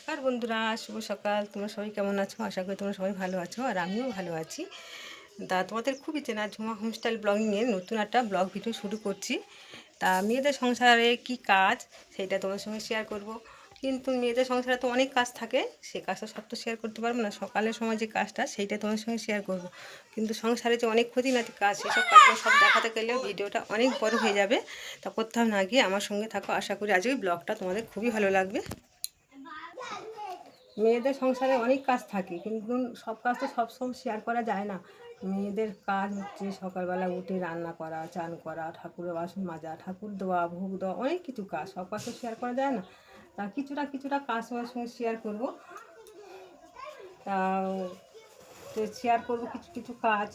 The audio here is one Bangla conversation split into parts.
নমস্কার বন্ধুরা, শুভ সকাল। তোমরা সবাই কেমন আছো? আশা করি তোমরা সবাই ভালো আছো, আর আমিও ভালো আছি। তোমাদের খুবই চেনা ঝুমা হোমস্টাইল ব্লগিংয়ের নতুন একটা ব্লগ ভিডিও শুরু করছি। মেয়েদের সংসারে কি কাজ সেটা তোমাদের সঙ্গে শেয়ার করব। কিন্তু মেয়েদের সংসারে তো অনেক কাজ থাকে, সে কাজটা সব তো শেয়ার করতে পারবো না। সকালের সময় যে কাজটা সেইটা তোমাদের সঙ্গে শেয়ার করব। কিন্তু সংসারে যে অনেক ক্ষতিনাতি কাজ, সেসব কাজগুলো সব দেখাতে গেলে ভিডিওটা অনেক বড় হয়ে যাবে। তা কোথাও না গিয়ে আমার সঙ্গে থাকো। আশা করি আজকে ব্লগটা তোমাদের খুবই ভালো লাগবে। মেয়েদের সংসারে অনেক কাজ থাকে, কিন্তু সব কাজ তো সবসময় শেয়ার করা যায় না। মেয়েদের কাজ হচ্ছে সকালবেলা উঠে রান্না করা, চান করা, ঠাকুরের বাসন মাজা, ঠাকুর দেওয়া, ভোগ দেওয়া, অনেক কিছু কাজ। সব কাজ তো শেয়ার করা যায় না। তা কিছুটা কিছুটা কাজ তোমার সঙ্গে শেয়ার করব। তা তো শেয়ার করবো কিছু কিছু কাজ।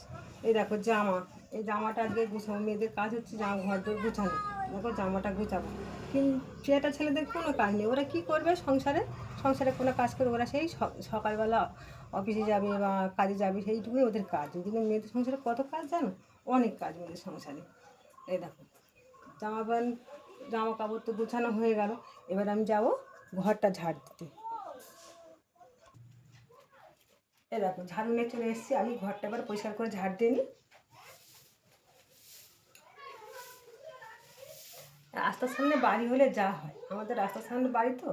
এই দেখো জামা, এই জামাটা আজকে গুছাবো। মেয়েদের কাজ হচ্ছে জামা ঘর দোর গুছানো। দেখো জামাটা গুছাবো, কিন্তু সেটা ছেলেদের কোনো কাজ নেই। ওরা কী করবে সংসারে? সংসারে কোনো কাজ করে ওরা সেই সকালবেলা অফিসে যাবে বা কাজে যাবে, সেইটুকুই ওদের কাজ। কিন্তু মেয়েদের সংসারে কত কাজ জানো? অনেক কাজ মেয়েদের সংসারে। এই দেখো জামা কাপড় তো গুছানো হয়ে গেল। এবার আমি যাব ঘরটা ঝাড় দিতে। এই দেখো ঝাড়ু নিয়ে চলে এসেছি। আমি ঘরটা এবার পরিষ্কার করে ঝাড় দিয়ে নিই। রাস্তার সামনে বাড়ি হলে যা হয়, আমাদের রাস্তার সামনে বাড়ি তো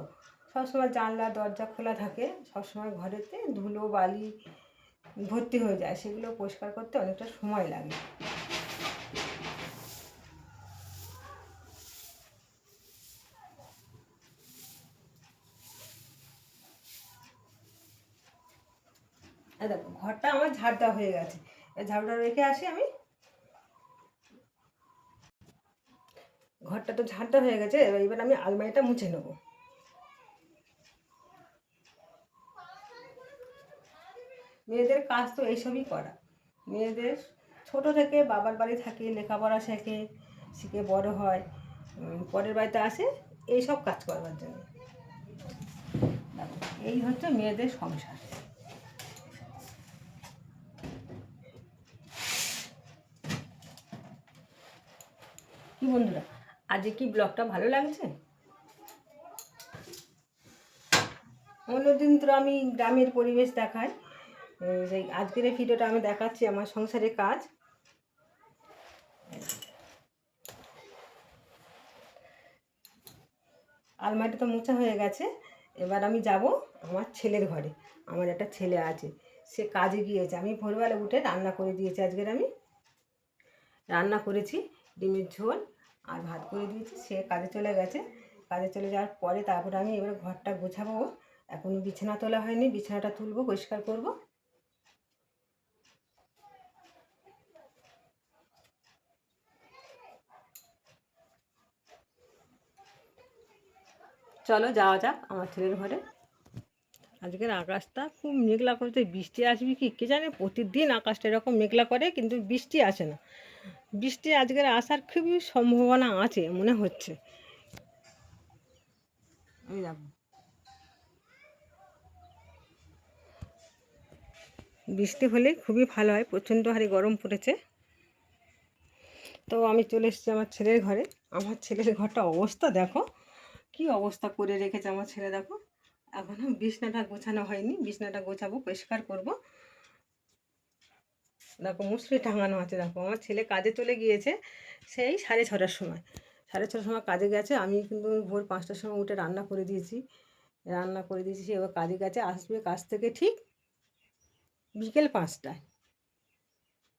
সবসময় জানলা দরজা খোলা থাকে। সবসময় ঘরেতে ধুলো বালি ভর্তি হয়ে যায়, সেগুলো পরিষ্কার করতে অনেকটা সময় লাগে। দেখো ঘরটা আমার ঝাড় দেওয়া হয়ে গেছে। ঝাড়ুটা রেখে আসি আমি। ঘরটা তো ঝাড় দেওয়া হয়ে গেছে, এবার আমি আলমারিটা মুছে নেবো। মেয়েদের কাজ তো এইসবই করা। মেয়েদের ছোট থেকে বাবার বাড়ি থাকে, লেখাপড়া শেখে, শিখে বড় হয়, পরের বাড়িতে আসে এইসব কাজ করবার জন্য। এই হচ্ছে মেয়েদের সংসার। কি বন্ধুরা, আজকে কি ব্লগটা ভালো লাগছে? অন্যদিন তো আমি গ্রামের পরিবেশ দেখাই, সেই আজকের এই ভিডিওটা আমি দেখাচ্ছি আমার সংসারের কাজ। আলমারিটা তো মোছা হয়ে গেছে। এবার আমি যাব আমার ছেলের ঘরে। আমার একটা ছেলে আছে, সে কাজে গিয়েছে। আমি ভোরবেলা উঠে রান্না করে দিয়েছি। আজকের আমি রান্না করেছি ডিমের ঝোল আর ভাত করে দিয়েছি। সে কাজে চলে গেছে। কাজে চলে যাওয়ার পরে তারপরে আমি এবার ঘরটা গোছাবো। এখনও বিছানা তোলা হয়নি, বিছানাটা তুলবো, পরিষ্কার করব। চলো যাওয়া যাক আমার ছেলের ঘরে। আজকের আকাশটা খুব মেঘলা করেছে, বৃষ্টি আসবে কি কে জানে। প্রতিদিন আকাশটা এরকম মেঘলা করে, কিন্তু বৃষ্টি আসে না। বৃষ্টি আজকের আসার খুবই সম্ভাবনা আছে মনে হচ্ছে। এই দেখো বৃষ্টি হলে খুবই ভালো হয়, প্রচণ্ড হারে গরম পড়েছে। তো আমি চলে এসেছি আমার ছেলের ঘরে। আমার ছেলের ঘরটা অবস্থা দেখো, কি অবস্থা করে রেখেছে আমার ছেলে। দেখো এখনও বিছনাটা গোছানো হয়নি, বিছনাটা গোছাবো, পরিষ্কার করব। দেখো মুসরি টাঙানো আছে। দেখো আমার ছেলে কাজে চলে গিয়েছে সেই 6:30টার সময়। 6:30টার সময় কাজে গেছে। আমি কিন্তু ভোর 5টার সময় উঠে রান্না করে দিয়েছি। সে এবার কাজে গেছে, আসবে কাজ থেকে ঠিক বিকেল 5টায়।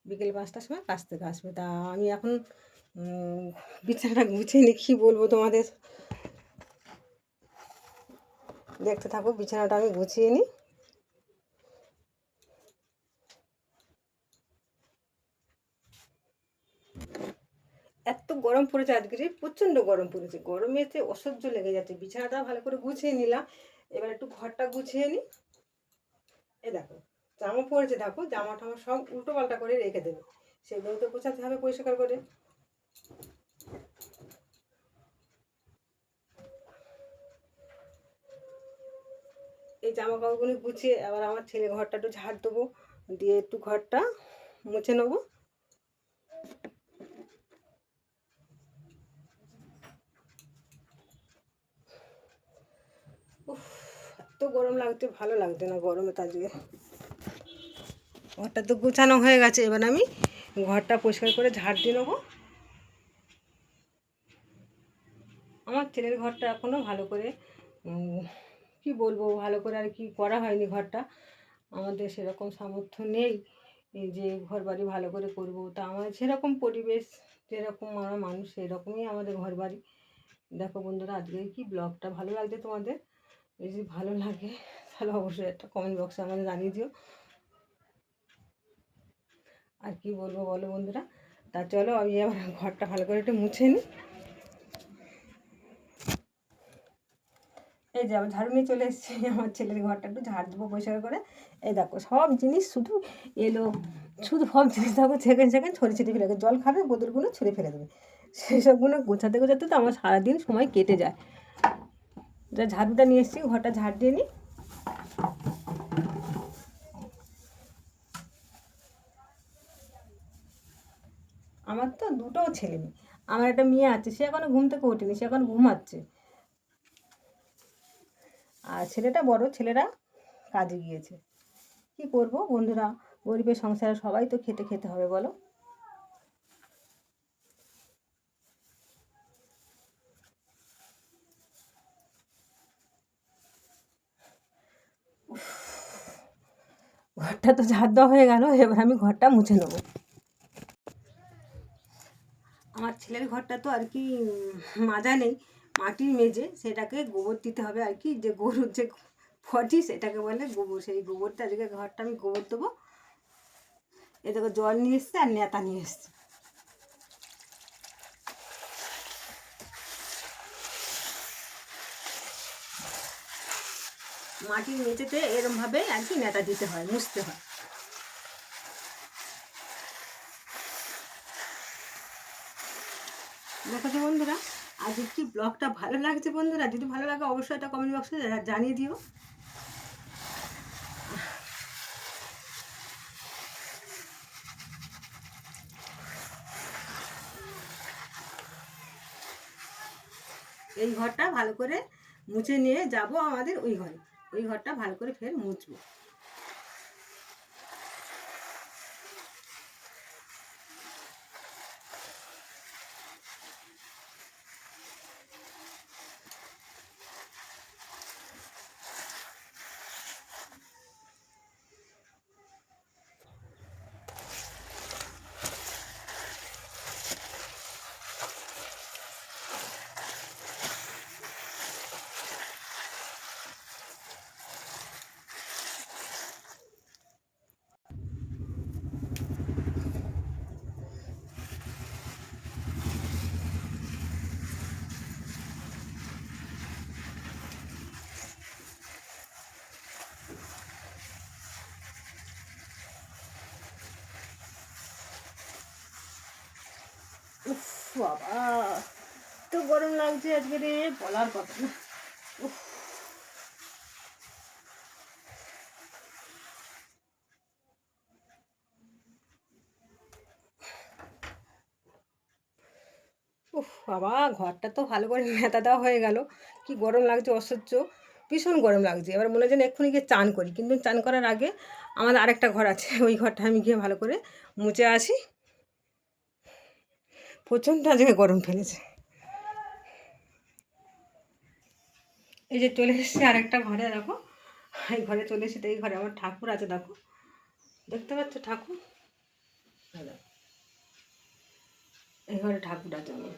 বিকেল 5টার সময় কাজ থেকে আসবে। তা আমি এখন বিছানাটা গুছিয়ে নিই। কী বলবো তোমাদের, দেখতে থাকো। বিছানাটা আমি গুছিয়ে নিই। এত গরম পড়েছে আজকে, প্রচণ্ড গরম পড়েছে। গরমেতে অসহ্য লেগে যাচ্ছে। বিছানাটা ভালো করে গুছিয়ে নিলাম। এবার একটু ঘরটা গুছিয়ে নিই। এ দেখো জামা পড়েছে, দেখো জামা টামা সব উল্টো পাল্টা করে রেখে দেবে, সেগুলো তো গোছাতে হবে পরিষ্কার করে। এই জামা কাপড়গুলো গুছিয়ে আবার আমার ছেলে ঘরটা একটু ঝাড় দেবো, দিয়ে একটু ঘরটা মুছে নেবো। উফ, গরম লাগছে, ভালো লাগছে না গরমে। তার জন্য ঘরটা তো গোছানো হয়ে গেছে, এবার আমি ঘরটা পরিষ্কার করে ঝাড় দিয়ে নেবো। আমার ছেলের ঘরটা এখনও ভালো করে কি বলবো, ভালো করে আর কি করা হয়নি ঘরটা। আমাদের সেরকম সামর্থ্য নেই এই যে ঘর বাড়ি ভালো করে করব। তা আমাদের সেরকম পরিবেশ, যেরকম আমরা মানুষ সেরকমই আমাদের ঘর বাড়ি। দেখো বন্ধুরা, আজকে কি ব্লগটা ভালো লাগছে তোমাদের? যদি ভালো লাগে তাহলে অবশ্যই একটা কমেন্ট বক্সে আমাদের জানিয়ে দিও। আর কি বলবো বলো বন্ধুরা। তা চলো আমি আমার ঘরটা ভালো করে একটু মুছে নিই। এই যে আমি ঝাড়ু নিয়ে চলে এসেছি, আমার ছেলের ঘরটা একটু ঝাড় দেবো পরিষ্কার করে। এই দেখো সব জিনিস শুধু এলো, শুধু সব জিনিস দেখো সেকেন্ড সেকেন্ড ছড়িয়ে ছিটিয়ে ফেলে দেবে। জল খাবে বোতলগুলো ছড়িয়ে ফেলে দেবে। সেসবগুলো গোছাতে গোছাতে তো আমার সারাদিন সময় কেটে যায়। যা ঝাড়ুটা নিয়ে এসেছি, ঘরটা ঝাড় দিয়ে নিই। আমার তো দুটো ছেলে মেয়ে, আমার একটা মেয়ে আছে, সে এখনও ঘুম থেকে ওঠেনি, সে এখন ঘুমাচ্ছে। আর ছেলেটা বড়, ছেলেরা কাজে গিয়েছে। কি করব বন্ধুরা, গরিবের সংসারে সবাই তো খেতে খেতে হবে বলো। ঘরটা তো ঝাড় দেওয়া হয়ে গেল, এবার আমি ঘরটা মুছে নেবো। আমার ছেলের ঘরটা তো আর কি মাজা নেই, মাটির মেঝে, সেটাকে গোবর দিতে হবে আর কি। যে গরুর যে ফটি সেটাকে বলে গোবর, সেই গোবরটা আজকে ঘরটা আমি গোবর দেবো। এ দেখো জল নিয়ে এসছে আর নেতা নিয়ে এসছে। মাটির মেঝেতে এরমভাবে আর কি নেতা দিতে হয়, মুছতে হয়। দেখো তো বন্ধুরা, আজ কি ব্লগটা ভালো লাগছে বন্ধুরা? যদি ভালো লাগে অবশ্যই একটা কমেন্ট বক্সে জানিয়ে দিও। এই ঘরটা ভালো করে মুছে নিয়ে যাব আমাদের ওই ঘরে, ওই ঘরটা ভালো করে ফের মুছবো। উফ বাবা, তো গরম লাগছে আজকে রে, বলার কথা না। উফ, উফ বাবা, ঘরটা তো ভালো করে নেতা দেওয়া হয়ে গেল। কি গরম লাগছে অসহ্য, ভীষণ গরম লাগছে। এবার মনে হয় যেন এক্ষুনি গিয়ে চান করি, কিন্তু চান করার আগে আমাদের আরেকটা ঘর আছে, ওই ঘরটা আমি গিয়ে ভালো করে মুছে আসি। প্রচণ্ড আজকে গরম ফেলেছে। এই যে চলে এসেছি আরেকটা ঘরে, দেখো এই ঘরে চলে এসেছি। এই ঘরে আমার ঠাকুর আছে, দেখো দেখতে পাচ্ছ ঠাকুর? এই দেখো, এই ঘরে ঠাকুর আছে আমার।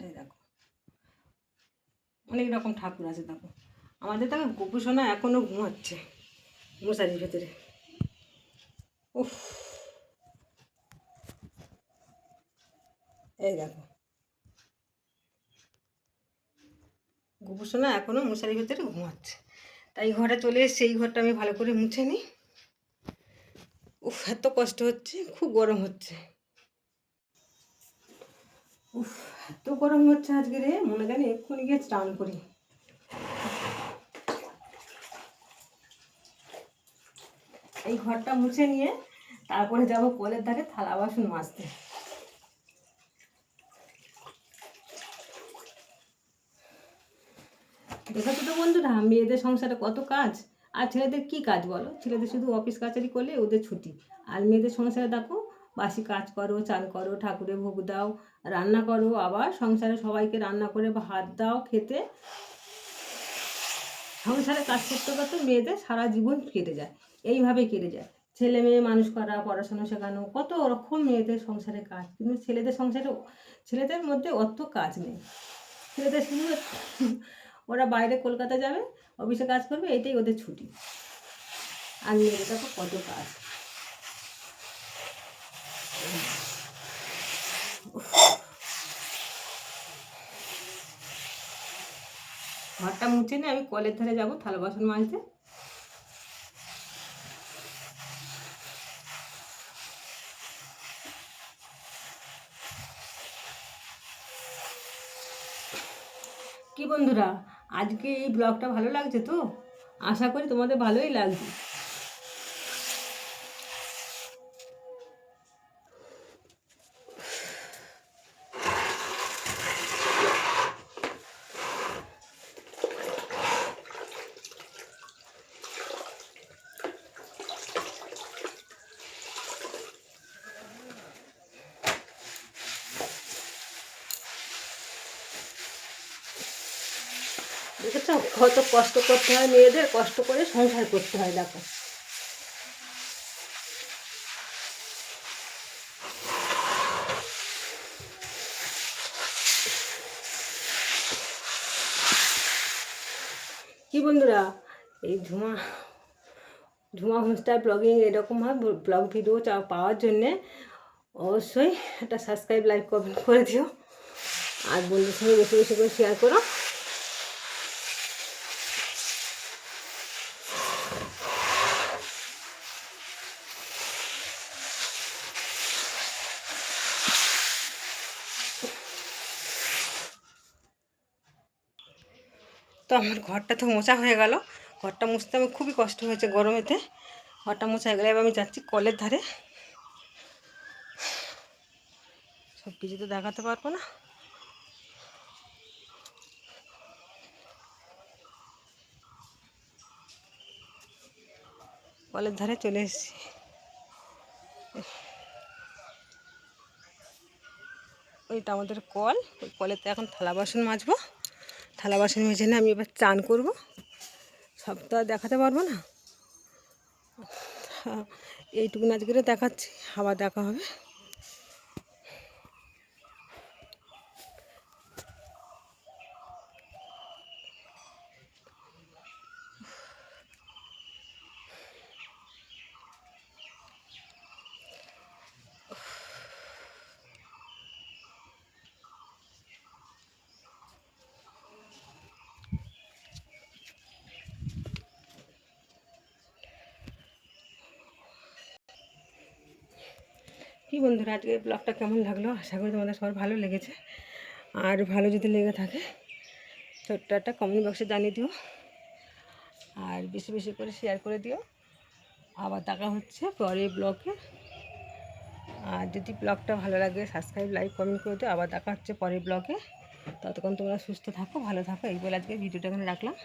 এই দেখো অনেক রকম ঠাকুর আছে। দেখো আমাদের দেখো গোপুসোনা এখনও ঘুমাচ্ছে মশারির ভেতরে। উফ, এই দেখো গোপুসোনা এখনও মশারির ভেতরে ঘুমাচ্ছে। তাই ঘরে চলে এসেছি, এই ঘরটা আমি ভালো করে মুছে নিই। উফ, এত কষ্ট হচ্ছে, খুব গরম হচ্ছে। উফ, এত গরম হচ্ছে আজকে রে, মনে জানি এক্ষুনি গিয়ে স্নান করি। এই ঘরটা মুছে নিয়ে তারপরে যাব কলের ধারে থালা বাসন মাজতে। দেখেছো তো বন্ধুরা, মেয়েদের সংসারে কত কাজ। আর ছেলেদের কি কাজ বলো? ছেলেদের শুধু অফিস কাচারি করলে ওদের ছুটি। আর মেয়েদের সংসারে দেখো, বাসি কাজ করো, চান করো, ঠাকুরে ভোগ দাও, রান্না করো, আবার সংসারে সবাইকে রান্না করে ভাত দাও খেতে। সংসারে কাজ করতে করতে মেয়েদের সারা জীবন কেটে যায়, এইভাবে কেটে যায়। ছেলে মেয়ে মানুষ করা, পড়াশোনা শেখানো, কত রকম মেয়েদের সংসারে কাজ। কিন্তু ছেলেদের সংসারে, ছেলেদের মধ্যে অত কাজ নেই। ছেলেদের শুধু ওরা বাইরে কলকাতা যাবে, অফিসে কাজ করবে, এটাই ওদের ছুটি। আর মেয়েদের তো কত কাজ। ঘরটা মুছে নিয়ে আমি কলের ধারে যাবো থালা বাসন মাজতে। কি বন্ধুরা, আজকে এই ব্লগটা ভালো লাগছে তো? আশা করি তোমাদের ভালোই লাগছে। দেখেছো কত কষ্ট করতে হয় মেয়েদের, কষ্ট করে সংসার করতে হয়। দেখো কি বন্ধুরা, এই ঝুমা ঝুমা হোমস্টার ব্লগিং এরকমভাবে ব্লগ ভিডিও পাওয়ার জন্যে অবশ্যই একটা সাবস্ক্রাইব, লাইক, কমেন্ট করে দিও। আর বন্ধুদের সঙ্গে বেশি বেশি করে শেয়ার করো। তো আমার ঘরটা তো মোছা হয়ে গেল। ঘরটা মুছতে আমার খুবই কষ্ট হয়েছে গরমেতে। ঘরটা মোছা হয়ে গেলে এবার আমি যাচ্ছি কলের ধারে। সব কিছু তো দেখাতে পারবো না। কলের ধারে চলে এসেছি। ওইটা আমাদের কল। ওই কলেতে এখন থালা বাসন মাজবো। থালা বাসন মেজে নিয়ে আমি এবার চান করবো। সব তো আর দেখাতে পারবো না, এইটুকুন আজকে দেখাচ্ছি, আবার দেখা হবে। কি বন্ধুরা, আজকে ব্লগটা কেমন লাগলো? আশা করি তোমাদের সবার ভালো লেগেছে। আর ভালো যদি লেগে থাকে ছোট্ট একটা কমেন্ট বক্সে জানিয়ে দিও। আর বেশি বেশি করে শেয়ার করে দিও। আবার দেখা হচ্ছে পরের ব্লগে। আর যদি ব্লগটা ভালো লাগে সাবস্ক্রাইব, লাইক, কমেন্ট করে দিও। আবার দেখা হচ্ছে পরের ব্লগে। ততক্ষণ তোমরা সুস্থ থাকো, ভালো থাকো, এই বলে আজকে ভিডিওটা এখানে রাখলাম।